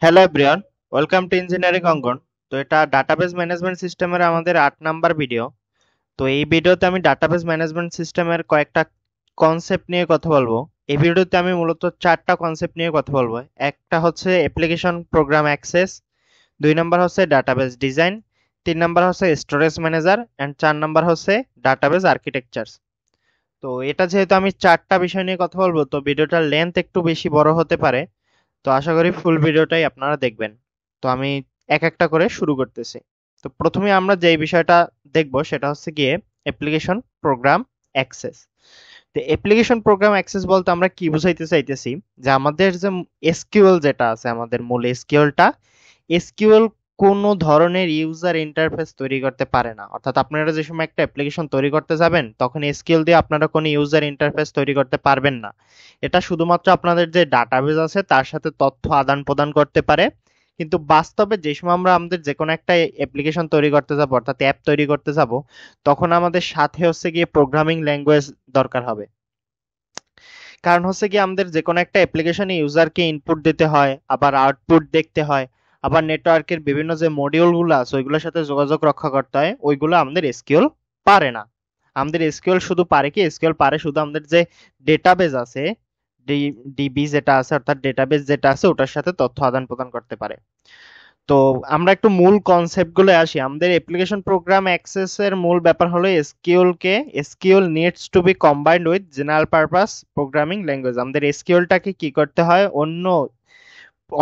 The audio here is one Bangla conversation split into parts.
Hello everyone, welcome to engineering Angan. তো এটা ডাটাবেস ম্যানেজমেন্ট সিস্টেমের আমাদের 8 নাম্বার ভিডিও। তো এই ভিডিওতে আমি ডাটাবেস ম্যানেজমেন্ট সিস্টেমের কয়েকটা কনসেপ্ট নিয়ে কথা বলবো। এই ভিডিওতে আমি মূলত 4টা কনসেপ্ট নিয়ে কথা বলবো। একটা হচ্ছে অ্যাপ্লিকেশন প্রোগ্রাম অ্যাক্সেস, 2 নাম্বার হচ্ছে ডাটাবেস ডিজাইন, 3 নাম্বার হচ্ছে স্টোরেজ ম্যানেজার অ্যান্ড 4 নাম্বার হচ্ছে ডাটাবেস আর্কিটেকচার। তো এটা যেহেতু আমি 4টা বিষয় নিয়ে কথা বলবো, তো ভিডিওটার লেন্থ একটু বেশি বড় হতে পারে। তো আশা করি ফুল ভিডিওটাই আপনারা দেখবেন। তো আমি এক একটা করে শুরু করতেছি। তো প্রথমে আমরা যে বিষয়টা দেখব সেটা হচ্ছে গিয়ে অ্যাপ্লিকেশন প্রোগ্রাম অ্যাক্সেস। তো অ্যাপ্লিকেশন প্রোগ্রাম অ্যাক্সেস বলতে আমরা কি বুঝাইতে চাইতেছি, যে আমাদের যে এসকিউএল যেটা আছে, আমাদের মূল এসকিউএলটা, এসকিউএল কোনো ধরনের ইউজার ইন্টারফেস তৈরি করতে পারে না। অর্থাৎ আপনারা যে সময় একটা অ্যাপ্লিকেশন তৈরি করতে যাবেন, তখন এসকিউএল দিয়ে আপনারা কোনো ইউজার ইন্টারফেস তৈরি করতে পারবেন না। এটা শুধুমাত্র আপনাদের যে ডাটাবেস আছে তার সাথে তথ্য আদান প্রদান করতে পারে। কিন্তু বাস্তবে যে সময় আমরা আমাদের যে কোনো একটা অ্যাপ্লিকেশন তৈরি করতে যাব, অর্থাৎ অ্যাপ তৈরি করতে যাব, তখন আমাদের সাথে হচ্ছে গিয়ে প্রোগ্রামিং ল্যাঙ্গুয়েজ দরকার হবে। কারণ হচ্ছে কি, আমাদের যে কোনো একটা অ্যাপ্লিকেশনে ইউজারকে ইনপুট দিতে হয়, আবার আউটপুট দেখতে হয়, আবার নেটওয়ার্কের বিভিন্ন যে মডিউলগুলো আছে ওইগুলোর সাথে যোগাযোগ রক্ষা করতে হয়। ওইগুলো আমাদের এসকিউএল পারে না। আমাদের এসকিউএল শুধু পারে কি, এসকিউএল পারে শুধু আমাদের যে ডেটাবেস আছে, ডিবি যেটা আছে, অর্থাৎ ডেটাবেস যেটা আছে ওটার সাথে তথ্য আদান প্রদান করতে পারে। তো আমরা একটু মূল কনসেপ্ট গুলো আসি। আমাদের অ্যাপ্লিকেশন প্রোগ্রাম অ্যাক্সেস এর মূল ব্যাপার হলো SQL needs to be combined with general purpose programming language. আমাদের এসকিউএলটাকে কি করতে হয়,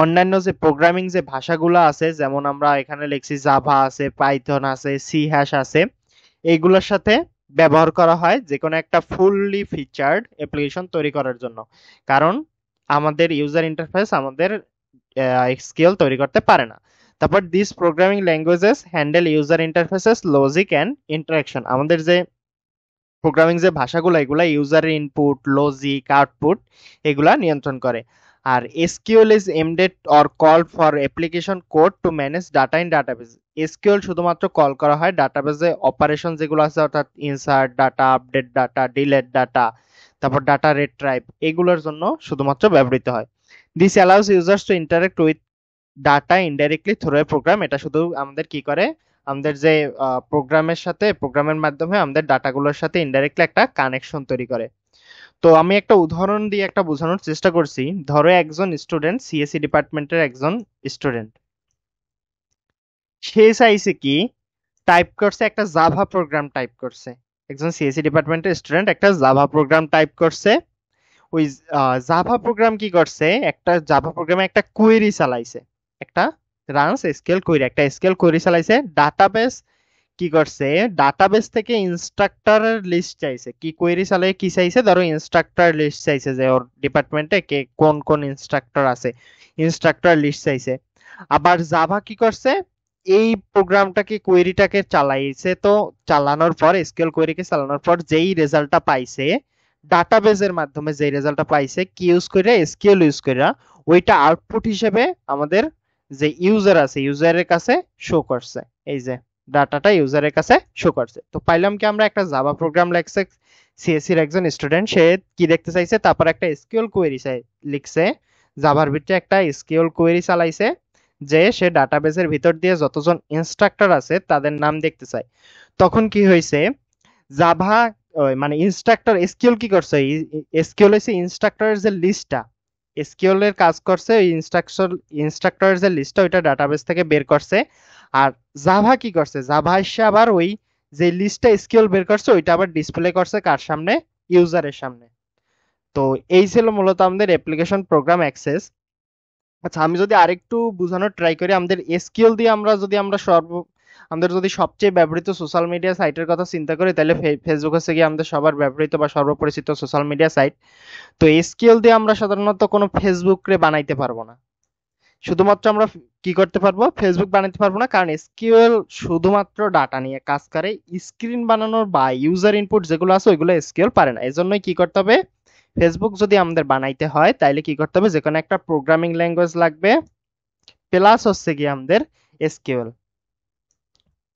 অন্যান্য যে প্রোগ্রামিং যে ভাষাগুলো আছে, যেমন আমরা এখানে লিখছি জাভা আছে, পাইথন আছে, সি হ্যাশ আছে, এইগুলোর সাথে ব্যবহার করা হয় যে কোনো একটা ফুললি ফিচার্ড অ্যাপ্লিকেশন তৈরি করার জন্য। কারণ আমাদের ইউজার ইন্টারফেস আমাদের এসকিউএল তৈরি করতে পারে না। তারপর this programming languages handle user interfaces logic and interaction. আমাদের যে প্রোগ্রামিং যে ভাষাগুলো, এগুলা ইউজারের ইনপুট, লজিক, আউটপুট এগুলা নিয়ন্ত্রণ করে। আর SQL is embedded or called for application code to manage data in database. SQL শুধুমাত্র কল করা হয় ডাটাবেসে অপারেশন যেগুলো আছে, অর্থাৎ insert data, update data, delete data, তারপর ডাটা রিট্রাইভ, এগুলোর জন্য শুধুমাত্র ব্যবহৃত হয়। This allows users to interact with data indirectly through a program. এটা শুধু আমাদের কি করে, আমাদের যে প্রোগ্রামের সাথে, প্রোগ্রামের মাধ্যমে আমাদের ডাটাগুলোর সাথে ইনডাইরেক্টলি একটা কানেকশন তৈরি করে। তো আমি একটা উদাহরণ দিয়ে একটা বোঝানোর চেষ্টা করছি। ধরো একজন স্টুডেন্ট, সিএসসি ডিপার্টমেন্টের একজন স্টুডেন্ট, সে চাইছে কি, টাইপ করছে একটা জাভা প্রোগ্রাম টাইপ করছে। একজন সিএসসি ডিপার্টমেন্টের স্টুডেন্ট একটা জাভা প্রোগ্রাম টাইপ করছে। ওই জাভা প্রোগ্রাম কি করছে, একটা জাভা প্রোগ্রামে একটা কোয়েরি চালাইছে, একটা রানস এসকিউএল কোয়েরি, একটা এসকিউএল কোয়েরি চালাইছে। ডাটাবেস কি করছে, ডাটাবেস থেকে ইনস্ট্রাক্টরের লিস্ট চাইছে। কি কোয়েরি চালিয়ে কি চাইছে, ধরো ইনস্ট্রাক্টর লিস্ট চাইছে, যে ওর ডিপার্টমেন্টে কে কোন কোন ইনস্ট্রাক্টর আছে, ইনস্ট্রাক্টর লিস্ট চাইছে। আবার জাভা কি করছে, এই প্রোগ্রামটাকে কোয়েরিটাকে চালাইছে। তো চালানোর পর, এসকিউএল কোয়েরিকে চালানোর পর যেই রেজাল্টটা পাইছে, ডাটাবেসের মাধ্যমে যেই রেজাল্টটা পাইছে, কি ইউজ করে, এসকিউএল ইউজ করে ওইটা আউটপুট হিসেবে আমাদের যে ইউজার আছে ইউজারের কাছে শো করছে। এই যে ডাটাটা ইউজারের কাছে শো করছে। তো পাইলাম কি, আমরা একটা জাভা প্রোগ্রাম লেখছে, সিএসসির একজন স্টুডেন্ট, সে কি দেখতে চাইছে, তারপর একটা এসকিউএল কোয়েরি লিখছে, জাভার ভিতরে একটা এসকিউএল কোয়েরি চালাইছে, যে সে ডাটাবেসের ভিতর দিয়ে যতজন ইনস্ট্রাক্টর আছে তাদের নাম দেখতে চায়। তখন কি হয়েছে, জাভা মানে ইনস্ট্রাক্টর, এসকিউএল কি করছে, এসকিউএল হচ্ছে ইনস্ট্রাক্টরের যে লিস্টটা, এসকিউএল এর কাজ করছে ওই ইনস্ট্রাক্টরের যে লিস্টটা ওইটা ডাটাবেস থেকে বের করছে। আর জাভা কি করছে, জাভা এসে আবার ওই যে লিস্টটা এসকিউএল বের করছে ওইটা আবার ডিসপ্লে করছে কার সামনে, ইউজারের সামনে। তো এই ছিল মূলত আমাদের অ্যাপ্লিকেশন প্রোগ্রাম অ্যাক্সেস। আচ্ছা, আমি যদি আরেকটু বোঝানোর ট্রাই করি, আমাদের এসকিউএল দিয়ে আমাদের যদি সবচেয়ে ব্যবহৃত সোশ্যাল মিডিয়া সাইটের কথা চিন্তা করি, তাহলে ফেসবুক হচ্ছে গিয়ে আমাদের সবার ব্যবহৃত বা সর্বপরিচিত সোশ্যাল মিডিয়া সাইট। তো এসকিউএল দিয়ে আমরা সাধারণত কোনো ফেসবুক রে বানাইতে পারবো না। শুধুমাত্র আমরা কি করতে পারবো, ফেসবুক বানাতে পারবো না, কারণ এসকিউএল শুধুমাত্র ডাটা নিয়ে কাজ করে। স্ক্রিন বানানোর বা ইউজার ইনপুট যেগুলো আছে ওইগুলো এসকিউএল পারে না। এজন্যই কি করতে হবে, ফেসবুক যদি আমাদের বানাইতে হয় তাইলে কি করতে হবে, যে কোনো একটা প্রোগ্রামিং ল্যাঙ্গুয়েজ লাগবে, প্লাস হচ্ছে গিয়ে আমাদের এসকিউএল।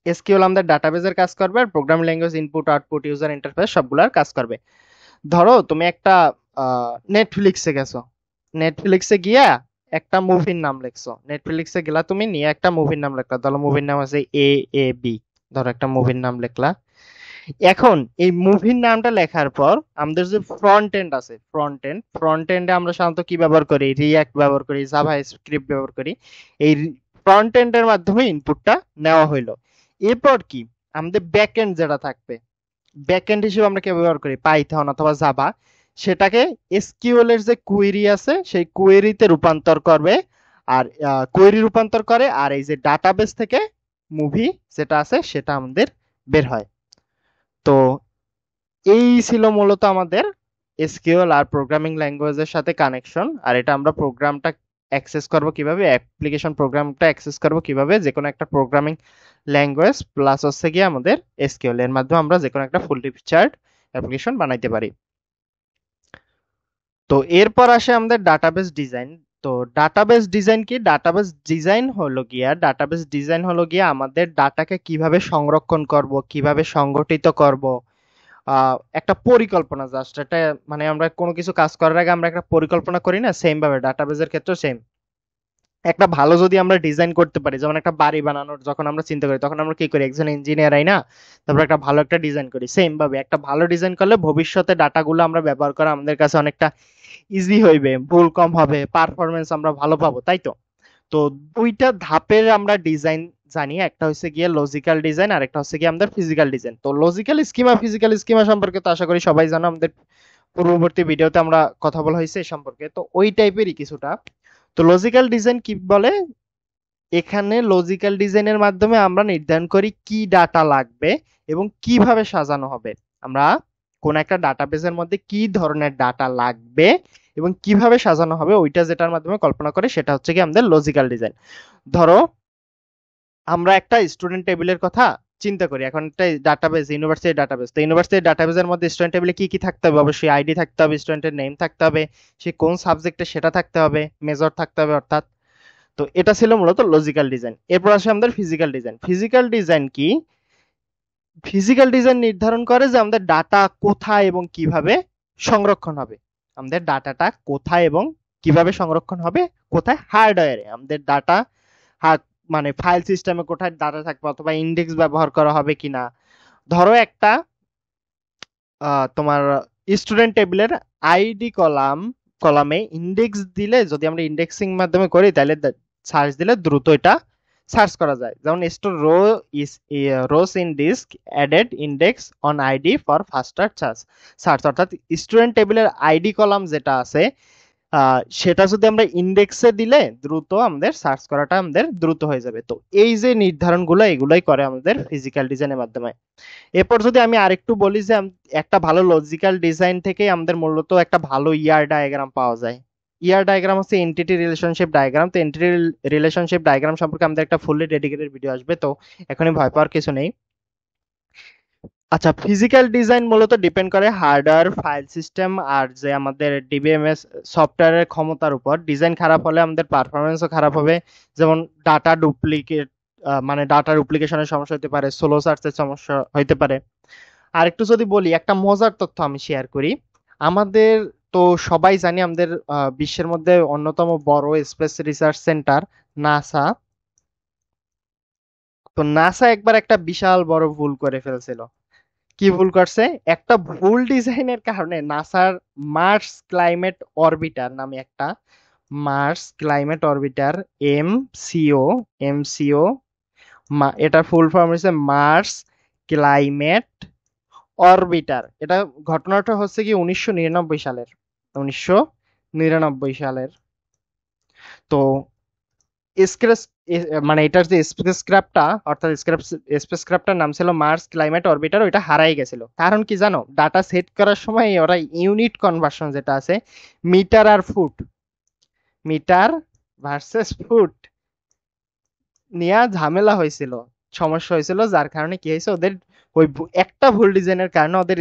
এসকিউএল আমাদের ডাটাবেজের কাজ করবে, আর programming language input output user interface সবগুলার কাজ করবে। ধরো তুমি একটা নেটফ্লিক্সে গেছো, নেটফ্লিক্সে গিয়া একটা মুভির নাম লিখছো, নেটফ্লিক্সে গেলা তুমি, নিয়ে একটা মুভির নাম লিখলা, ধরো মুভির নাম আছে AAB, ধরো একটা মুভির নাম লিখলা। এখন এই মুভির নামটা লেখার পর আমাদের যে ফ্রন্ট এন্ড আছে, ফ্রন্ট এন্ডে আমরা সাধারণত কি ব্যবহার করি, রিঅ্যাক্ট ব্যবহার করি, জাভা স্ক্রিপ্ট ব্যবহার করি। এই ফ্রন্ট এন্ডের মাধ্যমে ইনপুটটা নেওয়া হইলো। এরপর কি আমাদের ব্যাক এন্ড যেটা থাকবে, ব্যাক এন্ড হিসেবে আমরা কি ব্যবহার করি, পাইথন অথবা জাভা, সেটাকে এসকিউএল এর যে কোয়েরি আছে সেই কোয়েরিতে রূপান্তর করবে। আর কোয়েরি রূপান্তর করে, আর এই যে ডাটাবেস থেকে মুভি যেটা আছে সেটা আমাদের বের হয়। তো এই ছিল মূলত আমাদের এসকিউএল আর প্রোগ্রামিং ল্যাঙ্গুয়েজের সাথে কানেকশন। আর এটা আমরা প্রোগ্রামটা অ্যাক্সেস করব কিভাবে, অ্যাপ্লিকেশন প্রোগ্রামটা অ্যাক্সেস করব কিভাবে, যে কোনো একটা প্রোগ্রামিং ল্যাঙ্গুয়েজ প্লাস হচ্ছে গিয়ে আমাদের এসকিউএল এর মাধ্যমে আমরা যে কোনো একটা ফুললি ফিচার্ড অ্যাপ্লিকেশন বানাইতে পারি। তো এরপর আসে আমাদের ডাটাবেস ডিজাইন। তো ডাটাবেস ডিজাইন কি, ডাটাবেস ডিজাইন হলো গিয়া আমাদের ডাটাকে কিভাবে সংরক্ষণ করব, কিভাবে সংগঠিত করব, একটা পরিকল্পনা, জাস্ট এটা মানে আমরা কোনো কিছু কাজ করার আগে আমরা একটা পরিকল্পনা করি না, সেম ভাবে ডাটাবেজের ক্ষেত্রে সেম। একটা ভালো যদি আমরা ডিজাইন করতে পারি, যেমন একটা বাড়ি বানানোর যখন আমরা চিন্তা করি তখন আমরা কি করি, একজন ইঞ্জিনিয়ার আই না, তারপর একটা ভালো একটা ডিজাইন করি। সেম ভাবে একটা ভালো ডিজাইন করলে ভবিষ্যতে ডাটাগুলো আমরা ব্যবহার করা আমাদের কাছে অনেকটা ইজি হইবে, ভুল কম হবে, পারফরমেন্স আমরা ভালো পাবো, তাই তো। তো দুইটা ধাপের আমরা ডিজাইন জানি, একটা হচ্ছে গিয়ে লজিক্যাল ডিজাইন আর একটা হচ্ছে গিয়ে আমাদের ফিজিক্যাল ডিজাইন। তো লজিক্যাল স্কিমা ফিজিক্যাল স্কিমা সম্পর্কে তো আশা করি সবাই জানো, আমাদের পূর্ববর্তী ভিডিওতে আমরা কথা বলা হয়েছে এই সম্পর্কে, তো ওই টাইপেরই কিছুটা। তো লজিক্যাল ডিজাইন কি বলে, এখানে লজিক্যাল ডিজাইনের মাধ্যমে আমরা নির্ধারণ করি কি ডাটা লাগবে এবং কিভাবে সাজানো হবে। আমরা কোন একটা ডাটাবেসের মধ্যে কি ধরনের ডাটা লাগবে এবং কিভাবে সাজানো হবে, ওইটা যেটার মাধ্যমে কল্পনা করে সেটা হচ্ছে কি আমাদের লজিক্যাল ডিজাইন। ধরো আমরা একটা স্টুডেন্ট টেবিলের কথা চিন্তা করি, এখন একটা ডাটাবেস, ইউনিভার্সিটি ডাটাবেস, তো ইউনিভার্সিটি ডাটাবেসের মধ্যে স্টুডেন্ট টেবিলে কি কি থাকতে হবে, অবশ্যই আইডি থাকতে হবে, স্টুডেন্টের নেম থাকতে হবে, সে কোন সাবজেক্টে সেটা থাকতে হবে, মেজর থাকতে হবে অর্থাৎ। তো এটা ছিল মূলত লজিক্যাল ডিজাইন। এরপর আসে আমাদের ফিজিক্যাল ডিজাইন। ফিজিক্যাল ডিজাইন কি, ফিজিক্যাল ডিজাইন নির্ধারণ করে যে আমাদের ডাটা কোথায় এবং কিভাবে সংরক্ষণ হবে, আমাদের ডাটাটা কোথায় এবং কিভাবে সংরক্ষণ হবে, কোথায়, হার্ডওয়্যারে আমাদের ডাটা, মানে ফাইল সিস্টেমে কোথায় ডাটা থাকবে, অথবা ইন্ডেক্স ব্যবহার করা হবে কিনা। ধরো একটা তোমার স্টুডেন্ট টেবিলের আইডি কলামে ইন্ডেক্স দিলে, যদি আমরা ইন্ডেক্সিং মাধ্যমে করি তাহলে সার্চ দিলে দ্রুত এটা সার্চ করা যায়। যেমন store row is rows in disk added index on ID for faster search, অর্থাৎ স্টুডেন্ট টেবিলের আইডি কলাম যেটা আছে সেটা যদি আমরা ইন্ডেক্সে দিলে দ্রুত আমাদের সার্চ করাটা আমাদের দ্রুত হয়ে যাবে। তো এই যে নির্ধারণগুলো এগুলোই করে আমাদের ফিজিক্যাল ডিজাইনের মাধ্যমে। এরপর যদি আমি আরেকটু বলি যে একটা ভালো লজিক্যাল ডিজাইন থেকে আমাদের মূলত একটা ভালো ইয়ার ডায়াগ্রাম পাওয়া যায়। ইয়ার ডায়াগ্রাম হচ্ছে এন্টিটি রিলেশনশিপ ডায়াগ্রাম। তো এন্টিটি রিলেশনশিপ ডায়াগ্রাম সম্পর্কে আমাদের একটা ফুললি ডেডিকেটেড ভিডিও আসবে, তো এখনই ভয় পাওয়ার কিছু নেই। আচ্ছা, ফিজিক্যাল ডিজাইন মূলত ডিপেন্ড করে হার্ডওয়্যার, ফাইল সিস্টেম আর যে আমাদের ডিবিএমএস সফটওয়্যারের ক্ষমতার উপর। ডিজাইন খারাপ হলে আমাদের পারফরমেন্সও খারাপ হবে, যেমন ডাটা ডুপ্লিকেট, মানে ডাটা ডুপ্লিকেশনের সমস্যা হতে পারে, সোলো সার্চের সমস্যা হতে পারে। আর একটু যদি বলি, একটা মজার তথ্য আমি শেয়ার করি। আমাদের তো সবাই জানি আমাদের বিশ্বের মধ্যে অন্যতম বড় স্পেস রিসার্চ সেন্টার নাসা। তো নাসা একবার একটা বিশাল বড় ভুল করে ফেলছিল। কি ভুল করছে, একটা ভুল ডিজাইনের কারণে নাসার মার্স ক্লাইমেট অরবিটার নামে একটা, Mars Climate Orbiter, MCO, MCO, এটার ফুল ফর্ম হচ্ছে মার্স ক্লাইমেট অরবিটার। এটা ঘটনাটা হচ্ছে কি 1999 সালের, 1999 সালের। তো মানে এটার যে স্পেসক্রাফটটা, অর্থাৎ স্পেসক্রাফটটার নাম ছিল মার্স ক্লাইমেট অরবিটার, ওইটা হারাই গেছিল। কারণ কি জানো, ডাটা সেট করার সময় ওরা ইউনিট কনভার্সন যেটা আছে, মিটার আর ফুট, মিটার ভার্সেস ফুট নিয়ে ঝামেলা হয়েছিল, সমস্যা হয়েছিল, যার কারণে কি হয়েছে, ওদের ওই একটা ভুল ডিজাইনের কারণে ওদের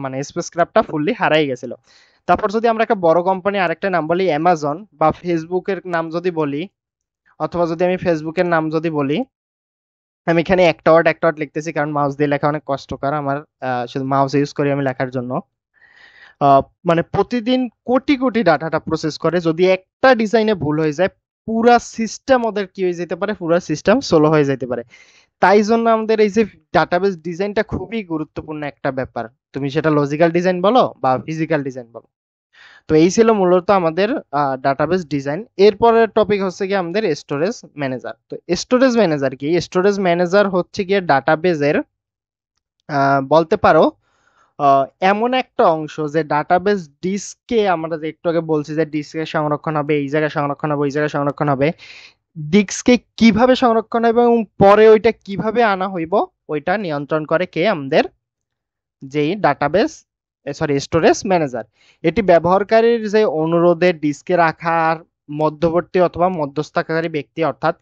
মানে স্পেসক্রাফটটা ফুললি হারাই গেছিল। তারপর যদি আমরা একটা বড় কোম্পানি আরেকটা নাম বলি অ্যামাজন, বা ফেসবুকের নাম যদি বলি, অথবা যদি আমি ফেসবুকের নাম যদি বলি, আমি এখানে একটা ওয়ার্ড লিখতেছি কারণ মাউস দিয়ে লেখা অনেক কষ্টকর আমার, শুধু মাউস ইউজ করি আমি লেখার জন্য। মানে প্রতিদিন কোটি কোটি ডাটাটা প্রসেস করে। যদি একটা ডিজাইনে ভুল হয়ে যায়, পুরা সিস্টেম ওদের কি হয়ে যেতে পারে, পুরা সিস্টেম স্লো হয়ে যেতে পারে। তাই জন্য আমাদের এই যে ডাটাবেস ডিজাইনটা খুবই গুরুত্বপূর্ণ একটা ব্যাপার। তুমি সেটা লজিক্যাল ডিজাইন বলো বা ফিজিক্যাল ডিজাইন বলো। তো এই ছিল মূলত আমাদের ডাটাবেস ডিজাইন। এরপরের টপিক হচ্ছে কি আমাদের স্টোরেজ ম্যানেজার। তো স্টোরেজ ম্যানেজার কি? স্টোরেজ ম্যানেজার হচ্ছে গিয়ে ডাটাবেজের বলতে পারো এমন একটা অংশ যে ডাটাবেস ডিস্কে, আমরা যে একটু আগে বলছি যে ডিস্কে সংরক্ষণ হবে, এই জায়গায় সংরক্ষণ হবে, ওই জায়গায় সংরক্ষণ হবে, ডিস্কে কিভাবে সংরক্ষণ হবে এবং পরে ওইটা কিভাবে আনা হইব, ওইটা নিয়ন্ত্রণ করে কে? আমাদের যেই ডাটাবেস সরি স্টোরেজ ম্যানেজার। এটি ব্যবহারকারীর যে অনুরোধে ডিস্কে রাখার মধ্যবর্তী অথবা মধ্যস্থতাকারী ব্যক্তি, অর্থাৎ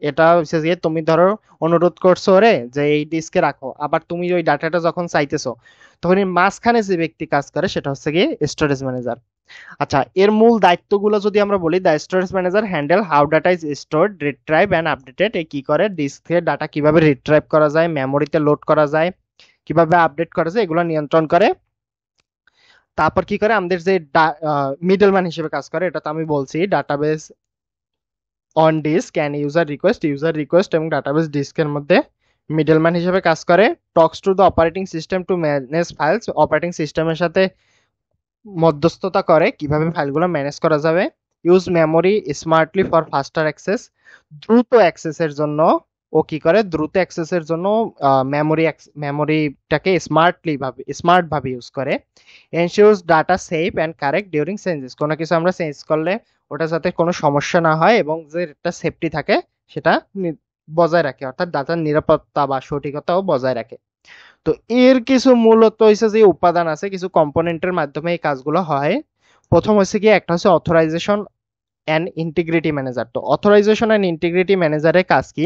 এটা হচ্ছে যে তুমি ধরো অনুরোধ করছো রে যে এই ডিস্কে রাখো, আবার তুমি ওই ডাটাটা যখন চাইতেছো তখন এই মাঝখানে যে ব্যক্তি কাজ করে সেটা হচ্ছে কি স্টোরেজ ম্যানেজার। আচ্ছা, এর মূল দায়িত্বগুলো যদি আমরা বলি, the storage manager handle how data is stored, retrieve and updated. এ কি করে? ডিস্কে ডাটা কিভাবে রিট্রাইভ করা যায়, মেমোরিতে লোড করা যায়, কিভাবে আপডেট করা যায়, এগুলো নিয়ন্ত্রণ করে। তারপর কি করে? আমাদের যে মিডলম্যান হিসেবে কাজ করে, এটা তো আমি বলছি, database on disk can user request এবং ডাটাবেস ডিস্কের মধ্যে মিডলম্যান হিসেবে কাজ করে। Talks to the operating system to manage files, operating সিস্টেমের সাথে মধ্যস্থতা করে কিভাবে ফাইলগুলো ম্যানেজ করা যাবে। Use memory smartly for faster access, দ্রুত অ্যাক্সেসের জন্য ও কি করে? দ্রুত অ্যাক্সেসের জন্য মেমোরিটাকে স্মার্ট ভাবে ইউজ করে। Ensures data safe and correct during changes, কোনো কিছু আমরা চেঞ্জ করলে ওটা যাতে কোনো সমস্যা না হয় এবং যে একটা সেফটি থাকে সেটা বজায় রাখে, অর্থাৎ ডাটার নিরাপত্তা বা সঠিকতাও বজায় রাখে। তো এর কিছু মূলত হচ্ছে যে উপাদান আছে, কিছু কম্পোনেন্টের মাধ্যমে এই কাজগুলো হয়। প্রথম হচ্ছে কি, একটা হচ্ছে অথরাইজেশন অ্যান্ড ইন্টিগ্রিটি ম্যানেজার। তো অথরাইজেশন অ্যান্ড ইন্টিগ্রিটি ম্যানেজারের কাজ কি?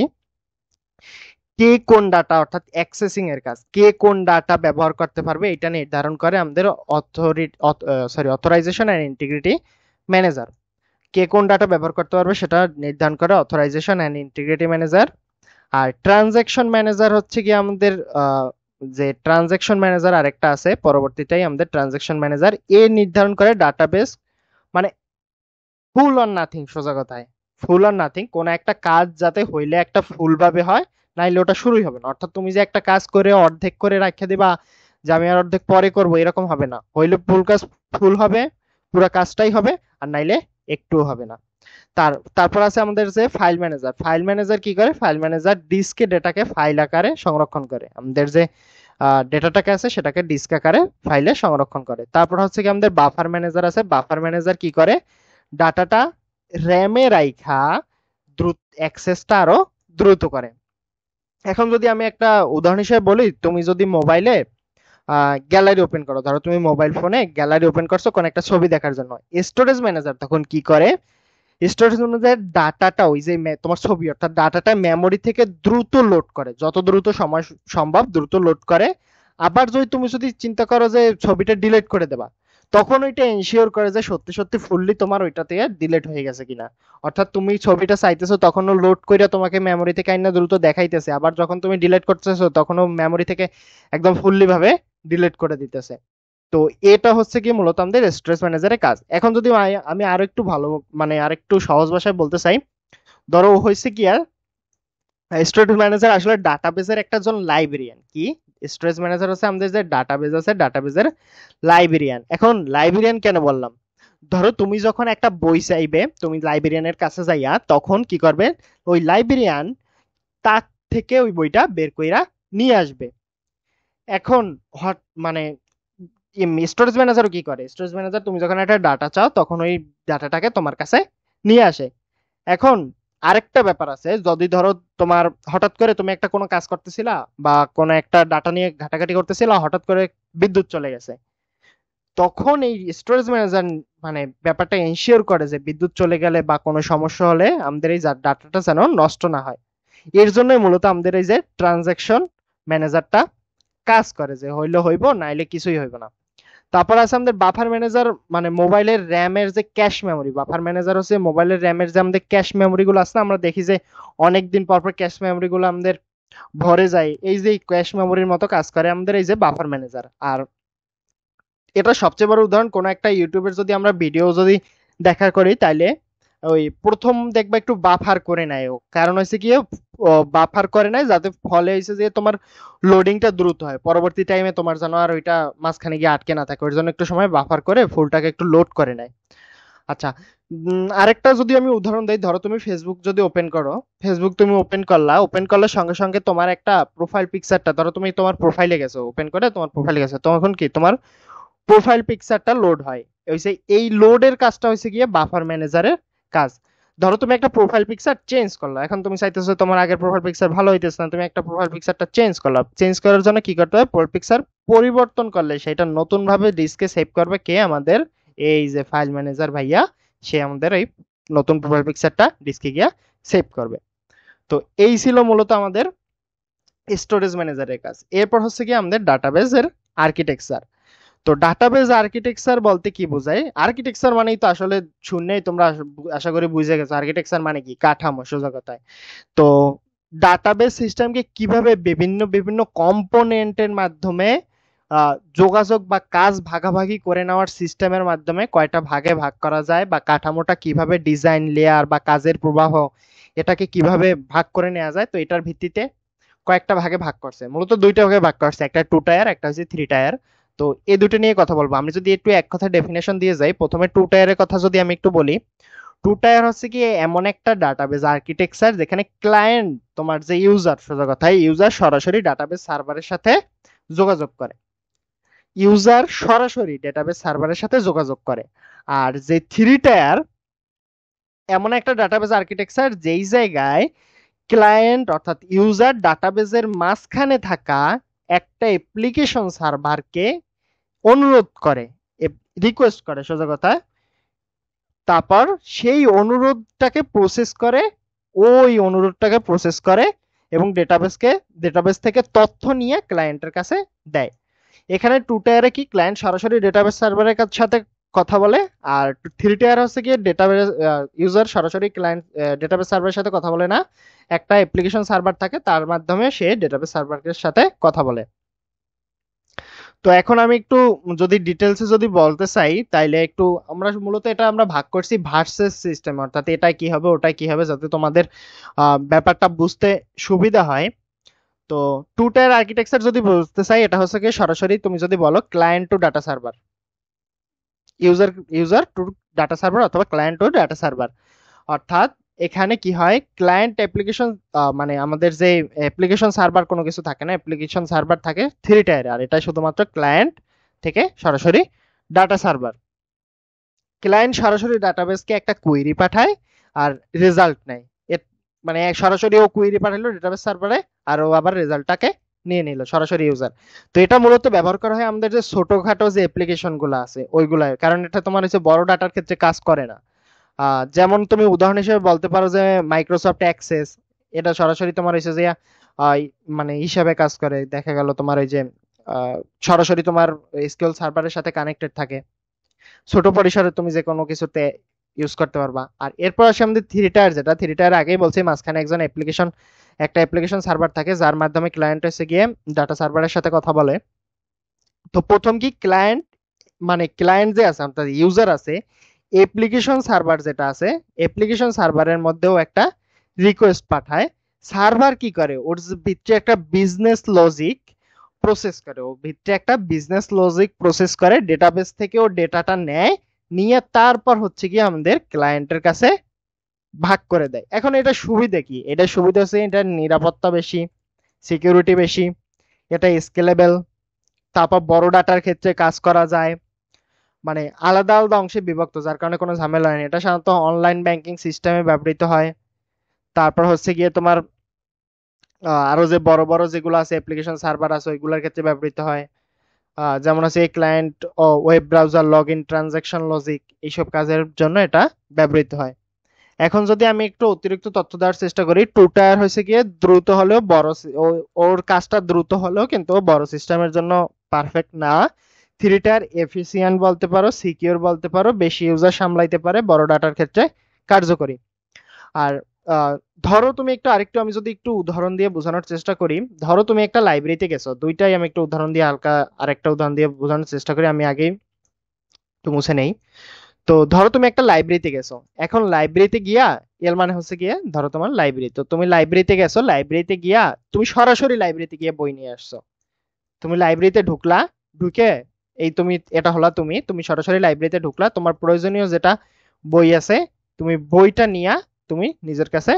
কে কোন ডাটা, অর্থাৎ অ্যাক্সেসিং এর কাজ, কে কোন ডাটা ব্যবহার করতে পারবে এটা নির্ধারণ করে আমাদের অথরাইজেশন অ্যান্ড ইন্টিগ্রিটি ম্যানেজার। কে কোন ডাটা ব্যবহার করতে পারবে সেটা নির্ধারণ করে অথরাইজেশন অ্যান্ড ইন্টিগ্রিটি ম্যানেজার। আর ট্রানজ্যাকশন ম্যানেজার হচ্ছে কি আমাদের যে ট্রানজ্যাকশন ম্যানেজার আরেকটা আছে পরবর্তীতেই আমাদের ট্রানজ্যাকশন ম্যানেজার, এ নির্ধারণ করে ডাটাবেস, মানে ফুল অর নাথিং, সোজা কথায় ফুল অর নাথিং, কোন একটা কাজ যাতে হইলে একটা ফুল ভাবে হয়, নাইলে ওটা শুরুই হবে না। অর্থাৎ তুমি যে একটা কাজ করে অর্ধেক করে রাখে দিবা যে আমি আর অর্ধেক পরে করব, এরকম হবে না। হইলে ফুল কাজ ফুল হবে, পুরো কাজটাই হবে, আর নাইলে একটুও হবে না। তারপর আছে আমাদের যে ফাইল ম্যানেজার। ফাইল ম্যানেজার কি করে? ফাইল ম্যানেজার ডিস্কে ডেটাকে ফাইল আকারে সংরক্ষণ করে, আমাদের যে ডেটাটাকে আছে সেটাকে ডিস্ক আকারে ফাইলে সংরক্ষণ করে। তারপর হচ্ছে কি আমাদের বাফার ম্যানেজার আছে। বাফার ম্যানেজার কি করে? ডাটাটা র্যামে রাইখা দ্রুত অ্যাক্সেসটা আরো দ্রুত করে। এখন যদি আমি একটা উদাহরণ হিসেবে বলি, তুমি যদি মোবাইলে গ্যালারি ওপেন করো, ধরো তুমি মোবাইল ফোনে গ্যালারি ওপেন করছো কোন একটা ছবি দেখার জন্য, স্টোরেজ ম্যানেজার তখন কি করে? স্টোরেজ অনুযায়ী ডাটাটা, ওই যে তোমার ছবি অর্থাৎ ডাটাটা মেমোরি থেকে দ্রুত লোড করে, যত দ্রুত সময় সম্ভব দ্রুত লোড করে। আবার যদি তুমি চিন্তা করো যে ছবিটা ডিলিট করে দেবা, তখন ওইটা এনশিওর করে যে সত্যি সত্যি ফুললি তোমার ওইটা থেকে ডিলিট হয়ে গেছে কিনা। অর্থাৎ তুমি ছবিটা চাইতেছো তখনও লোড করে তোমাকে মেমোরি থেকে আইনা দ্রুত দেখাইতেছে, আবার যখন তুমি ডিলিট করতেছো তখনও মেমোরি থেকে একদম ফুললি ভাবে ডিলিট করে দিতেছে। তো এটা হচ্ছে কি মূলত আমাদের স্টোরেজ ম্যানেজারের কাজ। এখন যদি আমি আরো একটু ভালো, মানে আরেকটু সহজ ভাষায় বলতে চাই, ধরো হয়েছে কি, আর স্টোরেজ ম্যানেজার আসলে ডাটাবেজের একটা জন লাইব্রেরিয়ান। কি? স্টোরেজ ম্যানেজার হচ্ছে আমাদের যে ডাটাবেজ আছে ডাটাবেজের লাইব্রেরিয়ান। এখন লাইব্রেরিয়ান কেন বললাম? ধরো তুমি যখন একটা বই চাইবে, তুমি লাইব্রেরিয়ানের কাছে যাইয়া তখন কি করবে? ওই লাইব্রেরিয়ান তার থেকে ওই বইটা বের কইরা নিয়ে আসবে। এখন মানে স্টোরেজ ম্যানেজারও কি করে? স্টোরেজ ম্যানেজার তুমি যখন একটা ডাটা চাও তখন ওই ডাটাটাকে তোমার কাছে নিয়ে আসে। এখন আরেকটা ব্যাপার আছে, যদি ধরো তোমার হঠাৎ করে তুমি একটা কোনো কাজ করতেছিলা বা কোনো একটা ডাটা নিয়ে ঘাটাঘাটি করতেছিলা, হঠাৎ করে বিদ্যুৎ চলে গেছে, তখন এই স্টোরেজ ম্যানেজার মানে ব্যাপারটা এনশিওর করে যে বিদ্যুৎ চলে গেলে বা কোনো সমস্যা হলে আমাদের এই ডাটাটা যেন নষ্ট না হয়। এর জন্যই মূলত আমাদের এই যে ট্রানজাকশন ম্যানেজারটা কাজ করে, যে হইলে হইব নাইলে কিছুই হইব না। তারপর আছে আমাদের বাফার ম্যানেজার, মানে মোবাইলের র্যামের যে ক্যাশ মেমোরি। বাফার ম্যানেজার হচ্ছে মোবাইলের র্যামের যে আমাদের ক্যাশ মেমোরি গুলো আছে না, আমরা দেখি যে অনেকদিন পর পর ক্যাশ মেমোরি গুলো আমাদের ভরে যায়, এই যে ক্যাশ মেমোরির মতো কাজ করে আমাদের এই যে বাফার ম্যানেজার। আর এটা সবচেয়ে বড় উদাহরণ, কোনো একটা ইউটিউবের যদি আমরা ভিডিও যদি দেখা করি তাইলে ওই প্রথম দেখবা একটু বাফার করে নেয় ও, কারণ হচ্ছে কি বাফার করে নেয় যাতে ফলে হয়েছে যে তোমার লোডিংটা দ্রুত হয়, পরবর্তী টাইমে তোমার যেন আর ওইটা মাঝখানে গিয়ে আটকে না থাকে, ওর জন্য একটু সময় বাফার করে ফুলটাকে একটু লোড করে নেয়। আচ্ছা, আরেকটা যদি আমি উদাহরণ দেই, ধরো তুমি ফেসবুক যদি ওপেন করো, ফেসবুক তুমি ওপেন করলে সঙ্গে সঙ্গে তোমার একটা প্রোফাইল পিকচারটা, ধরো তুমি তোমার প্রোফাইলে গেছো, ওপেন করে তোমার প্রোফাইলে গেছো, তখন কি তোমার প্রোফাইল পিকচারটা লোড হয়। হইছে এই লোডের কাজটা হইছে গিয়ে বাফার ম্যানেজারের কাজ। ধরো তুমি একটা প্রোফাইল পিকচার চেঞ্জ করলো, এখন তুমি চাইতেছো তোমার আগের প্রোফাইল পিকচার ভালো হইতেছে না, তুমি একটা প্রোফাইল পিকচারটা চেঞ্জ করলো, চেঞ্জ করার জন্য কি করতে হবে, প্রোফাইল পিকচার পরিবর্তন করলে সেটা নতুন ভাবে ডিস্কে সেভ করবে কে, আমাদের এই যে ফাইল ম্যানেজার ভাইয়া, সে আমাদের এই নতুন প্রোফাইল পিকচারটা ডিস্কে গিয়া সেভ করবে। তো এই ছিল মূলত আমাদের স্টোরেজ ম্যানেজারের কাজ। এরপর হচ্ছে কি আমাদের ডাটাবেজের আর্কিটেকচার। তো ডাটাবেজ আর্কিটেকচার বলতে কি বোঝায়, আর্কিটেকচার মানেই তো আসলে শুনলেই তোমরা আশা করি বুঝে গেছো আর্কিটেকচার মানে কি, কাঠামো সোজা কথায়। তো ডাটাবেজ সিস্টেমকে কিভাবে বিভিন্ন বিভিন্ন কম্পোনেন্টের মাধ্যমে যোগাযোগ বা কাজ ভাগাভাগি করে নেওয়ার সিস্টেমের মাধ্যমে কয়টা ভাগে ভাগ করা যায়, বা কাঠামোটা কিভাবে ডিজাইন লেয়ার বা কাজের প্রবাহ এটাকে কিভাবে ভাগ করে নেওয়া যায়, তো এটার ভিত্তিতে কয়েকটা ভাগে ভাগ করছে, মূলত দুইটা ভাগে ভাগ করছে, একটা 2 টায়ার, একটা হচ্ছে 3 টায়ার। তো এই দুটো নিয়ে কথা বলবো। আমি যদি একটু এক কথা ডেফিনেশন দিয়ে যাই, প্রথমে 2 টায়ারের কথা যদি আমি একটু বলি, 2 টায়ার হচ্ছে কি এমন একটা ডাটাবেজ আর্কিটেকচার যেখানে ক্লায়েন্ট, তোমার যে ইউজার, সোজা কথায় ইউজার সরাসরি ডাটাবেজ সার্ভারের সাথে যোগাযোগ করে, ইউজার সরাসরি ডাটাবেজ সার্ভারের সাথে যোগাযোগ করে। আর যে 3 টায়ার এমন একটা ডাটাবেজ আর্কিটেকচার যেই জায়গায় ক্লায়েন্ট অর্থাৎ ইউজার ডাটাবেজের মাঝখানে থাকা একটা অ্যাপ্লিকেশন সার্ভারকে অনুরোধ করে, রিকোয়েস্ট করে সোজা কথা, তারপর সেই অনুরোধটাকে প্রসেস করে, ওই অনুরোধটাকে প্রসেস করে এবং ডেটাবেস থেকে তথ্য নিয়ে ক্লায়েন্টের কাছে দেয়। এখানে 2 টায়ারে কি ক্লায়েন্ট সরাসরি ডেটাবেস সার্ভারের সাথে কথা বলে, আর 3 টায়ার হচ্ছে কি ডেটাবেস ইউজার সরাসরি ক্লায়েন্ট ডেটাবেস সার্ভারের সাথে কথা বলে না, একটা অ্যাপ্লিকেশন সার্ভার থাকে তার মাধ্যমে সে ডেটাবেস সার্ভারের সাথে কথা বলে। তো এখন আমি একটু যদি ডিটেলসে যদি বলতে চাই তাইলে একটু, আমরা মূলত এটা আমরা ভাগ করছি ভার্সেস সিস্টেম, অর্থাৎ এটা কি হবে ওটা কি হবে, যাতে তোমাদের ব্যাপারটা বুঝতে সুবিধা হয়। তো 2 টায়ার আর্কিটেকচার যদি বুঝতে চাই, এটা হচ্ছে কি সরাসরি তুমি যদি বলো client to data server, user user to data server অথবা ক্লায়েন্ট টু ডাটা সার্ভার, অর্থাৎ এখানে কি হয়, ক্লায়েন্ট অ্যাপ্লিকেশন মানে আমাদের যে অ্যাপ্লিকেশন সার্ভার কোনো কিছু থাকে না, অ্যাপ্লিকেশন সার্ভার থাকে 3 টায়ারে, আর এটা শুধুমাত্র ক্লায়েন্ট থেকে সরাসরি ডাটা সার্ভার। ক্লায়েন্ট সরাসরি ডাটাবেসকে একটা কোয়েরি পাঠায় আর রেজাল্ট নেয়, মানে সরাসরি ও কোয়েরি পাঠালো ডাটাবেস সার্ভারে, আর ও আবার রেজাল্টটাকে নিয়ে নিল সরাসরি ইউজার। তো এটা মূলত ব্যবহার করা হয় আমাদের যে ছোটখাটো যে অ্যাপ্লিকেশন গুলো আছে ওইগুলাই, কারণ এটা তোমার হচ্ছে বড় ডাটার ক্ষেত্রে কাজ করে না। যেমন তুমি উদাহরণ হিসেবে বলতে পারো যে মাইক্রোসফট অ্যাক্সেস, এটা সরাসরি তোমার হচ্ছে যে আহ, মানে হিসাবে কাজ করে, দেখা গেল তোমার ওই যে সরাসরি তোমার এসকিউএল সার্ভারের সাথে কানেক্টেড থাকে, ছোট পরিসরে তুমি যে কোনো কিছুতে ইউজ করতে পারবা। আর এরপর আসে আমাদের 3 টায়ার, যেটা 3 টায়ার আগেই বলছি, মাঝখানে একটা অ্যাপ্লিকেশন সার্ভার থাকে যার মাধ্যমে ক্লায়েন্ট এসে গিয়ে ডাটা সার্ভারের সাথে কথা বলে। তো প্রথম কি ক্লায়েন্ট, মানে ক্লায়েন্ট যে আছে অর্থাৎ ইউজার আছে, অ্যাপ্লিকেশন সার্ভার যেটা আছে, অ্যাপ্লিকেশন সার্ভারের মধ্যেও একটা রিকোয়েস্ট পাঠায়। সার্ভার কি করে, ওর ভিতরে একটা বিজনেস লজিক প্রসেস করে, ও ভিতরে একটা বিজনেস লজিক প্রসেস করে, ডেটাবেস থেকে ও ডেটাটা নেয়, নিয়ে তারপর হচ্ছে কি আমাদের ক্লায়েন্টের কাছে ভাগ করে দেয়। এখন এটা সুবিধা কি, এটা সুবিধা হচ্ছে এটা নিরাপত্তা বেশি, সিকিউরিটি বেশি, এটা স্কেলেবল, তারপর বড় ডাটার ক্ষেত্রে কাজ করা যায়, মানে আলাদা আলাদা অংশে বিভক্ত, যার কারণে কোনো ঝামেলা হয় না। এটা সাধারণত অনলাইন ব্যাংকিং সিস্টেমে ব্যবহৃত হয়। তারপর হচ্ছে গিয়ে তোমার আরো যে বড় বড় যেগুলো আছে অ্যাপ্লিকেশন সার্ভার আছে ওইগুলোর ক্ষেত্রে ব্যবহৃত হয়। যেমন আছে ক্লায়েন্ট ও web browser log in transaction logic, এইসব কাজের জন্য এটা ব্যবহৃত হয়। এখন যদি আমি একটু অতিরিক্ত তথ্য দেওয়ার চেষ্টা করি, 2 টায়ার হয়েছে গিয়ে দ্রুত হলেও ওর কাজটা দ্রুত হলেও কিন্তু বড় সিস্টেমের জন্য পারফেক্ট না। 3 টায়ার এফিসিয়েন্ট বলতে পারো, সিকিউর বলতে পারো, বেশি ইউজার সামলাইতে পারে, বড় ডাটার ক্ষেত্রে কার্যকরী। আর ধরো তুমি আরেকটু আমি যদি একটু উদাহরণ দিয়ে বোঝানোর চেষ্টা করি, ধরো তুমি একটা লাইব্রেরিতে গেছো, দুইটাই আমি একটা উদাহরণ দিয়ে হালকা আরেকটা উদাহরণ দিয়ে বোঝানোর চেষ্টা করি, আমি আগেই একটু মুছে নেই। তো ধরো তুমি একটা লাইব্রেরিতে গেছো, এখন লাইব্রেরিতে গিয়া, এর মানে হচ্ছে গিয়ে ধরো তোমার লাইব্রেরি, তো তুমি লাইব্রেরিতে গেছো, লাইব্রেরিতে গিয়া তুমি সরাসরি লাইব্রেরিতে গিয়ে বই নিয়ে আসছো। তুমি লাইব্রেরিতে ঢুকলা, ঢুকে এই তুমি, এটা হলা তুমি তুমি সরাসরি লাইব্রেরিতে ঢুকলা, তোমার প্রয়োজনীয় যেটা বই আছে তুমি বইটা নিয়া তুমি নিজের কাছে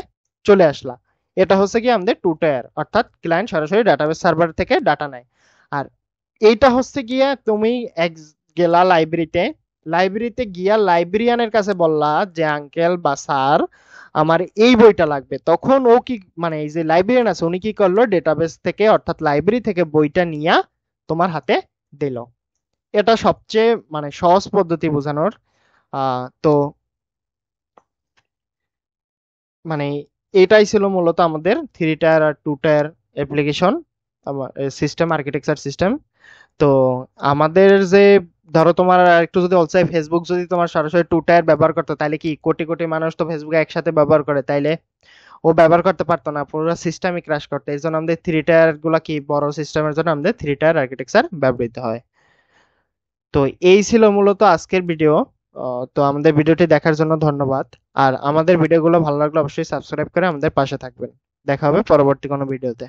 চলে আসলা। এটা হচ্ছে কি আমাদের টু টায়ার, অর্থাৎ ক্লায়েন্ট সরাসরি ডাটাবেস সার্ভার থেকে ডাটা নেয়। আর এইটা হচ্ছে গিয়া তুমি এক গেলা লাইব্রেরিতে, লাইব্রেরিতে গিয়া লাইব্রেরিয়ানের কাছে বললা যে আঙ্কেল বা স্যার আমার এই বইটা লাগবে, তখন ও কি, মানে এই যে লাইব্রেরিয়ান আছে উনি কি করলো, ডেটাবেস থেকে অর্থাৎ লাইব্রেরি থেকে বইটা নিয়া তোমার হাতে দিল। এটা সবচেয়ে মানে সহজ পদ্ধতি বোঝানোর। তো মানে এটাই ছিল মূলত আমাদের থ্রি টায়ার আর two tier application system, architecture system. তো আমাদের যে, ধরো তোমার আর একটু যদি বলতে চাই, ফেসবুক যদি তোমার সরাসরি টু টায়ার ব্যবহার করতো তাহলে কি কোটি কোটি মানুষ তো ফেসবুক একসাথে ব্যবহার করে, তাইলে ও ব্যবহার করতে পারতো না, পুরো সিস্টেমই ক্র্যাশ করতো। এই জন্য আমাদের থ্রি টায়ার গুলা কি, বড় সিস্টেমের জন্য আমাদের থ্রি টায়ার আর্কিটেকচার ব্যবহৃত হয়। তো এই ছিল মূলত আজকের ভিডিও। তো আমাদের ভিডিওটি দেখার জন্য ধন্যবাদ। আর আমাদের ভিডিওগুলো ভালো লাগলে অবশ্যই সাবস্ক্রাইব করে আমাদের পাশে থাকবেন। দেখা হবে পরবর্তী কোনো ভিডিওতে।